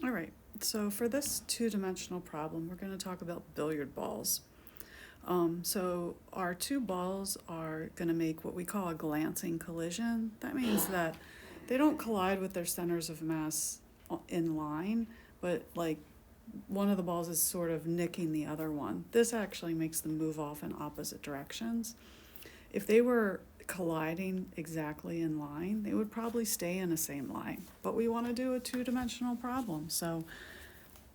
All right, so for this two-dimensional problem, we're going to talk about billiard balls. So our two balls are going to make what we call a glancing collision. That means that they don't collide with their centers of mass in line, but like one of the balls is sort of nicking the other one. This actually makes them move off in opposite directions. If they were colliding exactly in line, they would probably stay in the same line. But we want to do a two-dimensional problem, so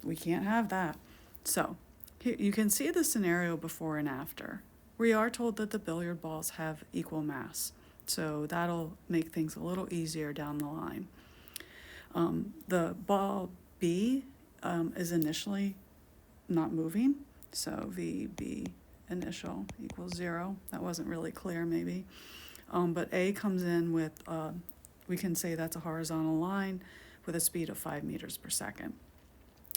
we can't have that. So here you can see the scenario before and after. We are told that the billiard balls have equal mass, so that'll make things a little easier down the line. The ball B is initially not moving, so VB initial equals 0. That wasn't really clear maybe. But A comes in with, we can say that's a horizontal line with a speed of 5 meters per second.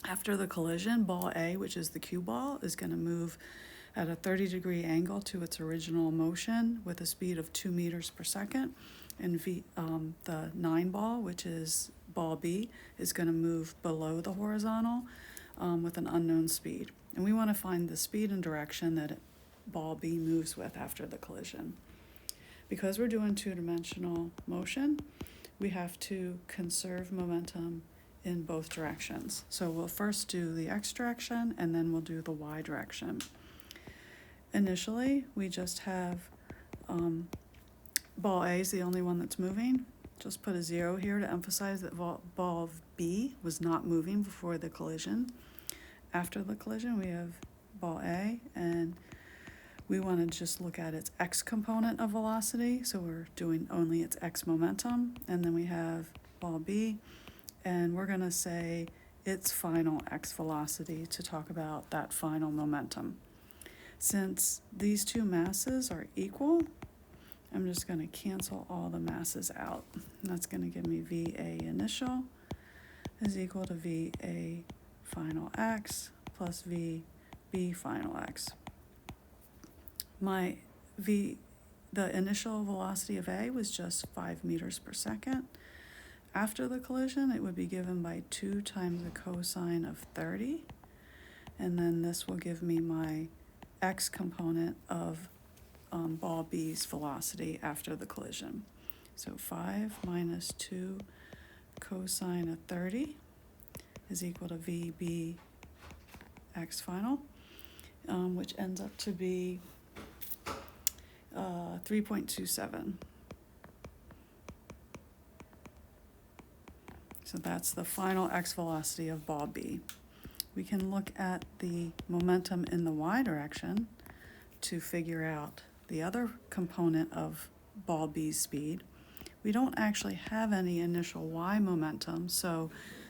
After the collision, ball A, which is the cue ball, is going to move at a 30-degree angle to its original motion with a speed of 2 meters per second. And the 9 ball, which is ball B, is going to move below the horizontal with an unknown speed. And we want to find the speed and direction that ball B moves with after the collision. Because we're doing two-dimensional motion, we have to conserve momentum in both directions. So we'll first do the x direction and then we'll do the y direction. Initially, we just have ball A is the only one that's moving. Just put a 0 here to emphasize that ball B was not moving before the collision. After the collision, we have ball A, and we want to just look at its x component of velocity, so we're doing only its x momentum. And then we have ball B, and we're going to say its final x velocity to talk about that final momentum. Since these two masses are equal, I'm just going to cancel all the masses out. And that's going to give me VA initial is equal to VA final x plus VB final x. The initial velocity of A was just 5 meters per second. After the collision, it would be given by 2 times the cosine of 30. And then this will give me my x component of ball B's velocity after the collision. So 5 minus 2 cosine of 30 is equal to VB x final, which ends up to be 3.27. So that's the final x velocity of ball B. We can look at the momentum in the y direction to figure out the other component of ball B's speed. We don't actually have any initial y momentum, so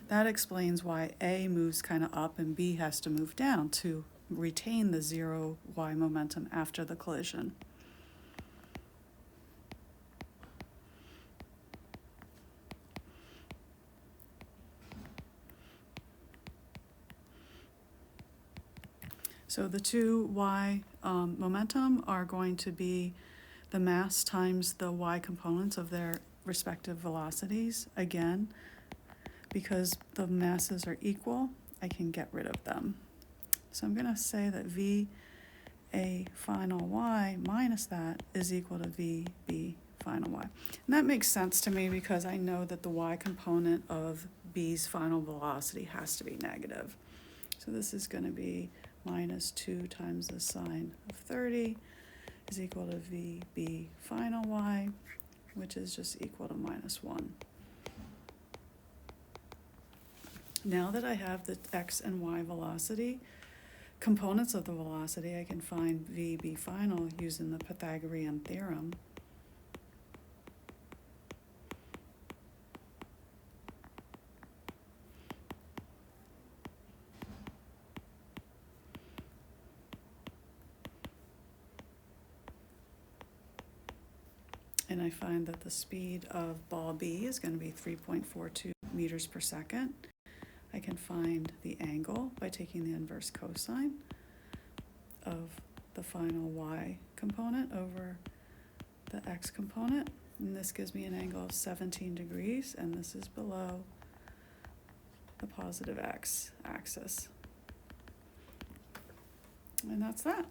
that explains why A moves kind of up and B has to move down to retain the 0 y momentum after the collision. So the two y momentum are going to be the mass times the y components of their respective velocities. Again, because the masses are equal, I can get rid of them. So I'm going to say that VA final y minus that is equal to VB final y. And that makes sense to me because I know that the y component of B's final velocity has to be negative. So this is going to be minus 2 times the sine of 30 is equal to VB final y, which is just equal to minus 1. Now that I have the x and y velocity, components of the velocity, I can find VB final using the Pythagorean theorem. And I find that the speed of ball B is going to be 3.42 meters per second. I can find the angle by taking the inverse cosine of the final y component over the x component. And this gives me an angle of 17 degrees, and this is below the positive x axis. And that's that.